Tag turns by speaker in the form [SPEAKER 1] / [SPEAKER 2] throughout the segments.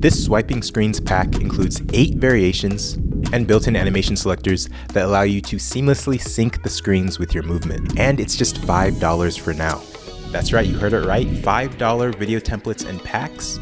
[SPEAKER 1] This swiping screens pack includes 8 variations and built-in animation selectors that allow you to seamlessly sync the screens with your movement. And it's just $5 for now. That's right, you heard it right, $5 video templates and packs.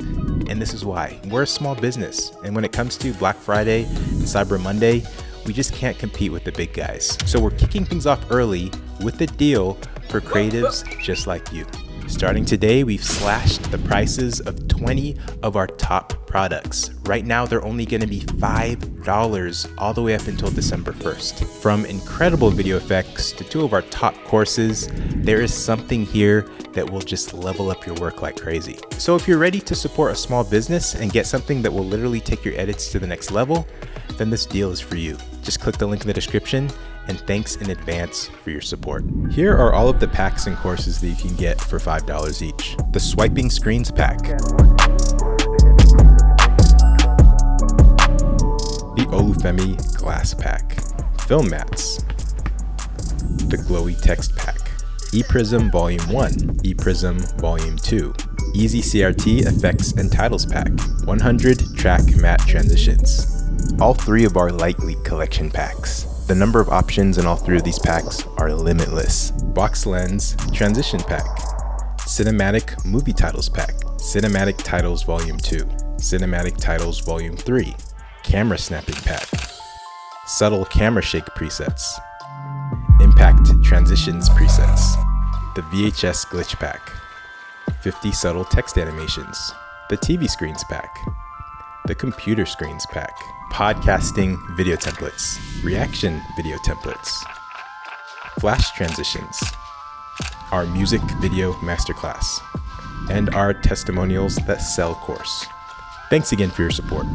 [SPEAKER 1] And this is why. We're a small business, and when it comes to Black Friday and Cyber Monday, we just can't compete with the big guys. So we're kicking things off early with a deal for creatives just like you. Starting today, we've slashed the prices of 20 of our top products. Right now, they're only gonna be $5 all the way up until December 1st. From incredible video effects to 2 of our top courses, there is something here that will just level up your work like crazy. So if you're ready to support a small business and get something that will literally take your edits to the next level, then this deal is for you. Just click the link in the description, and thanks in advance for your support. Here are all of the packs and courses that you can get for $5 each. The Swiping Screens pack, the Olufemi Glass pack, Film Mats, the Glowy Text pack, ePrism Volume 1, ePrism Volume 2, Easy CRT Effects and Titles pack, 100 track matte transitions. All 3 of our Lightly collection packs. The number of options in all 3 of these packs are limitless. Box Lens Transition Pack, Cinematic Movie Titles Pack, Cinematic Titles Volume 2, Cinematic Titles Volume 3, Camera Snapping Pack, Subtle Camera Shake Presets, Impact Transitions Presets, the VHS Glitch Pack, 50 Subtle Text Animations, the TV Screens Pack, the Computer Screens Pack, Podcasting Video Templates, Reaction Video Templates, Flash Transitions, our Music Video Masterclass, and our Testimonials That Sell course. Thanks again for your support.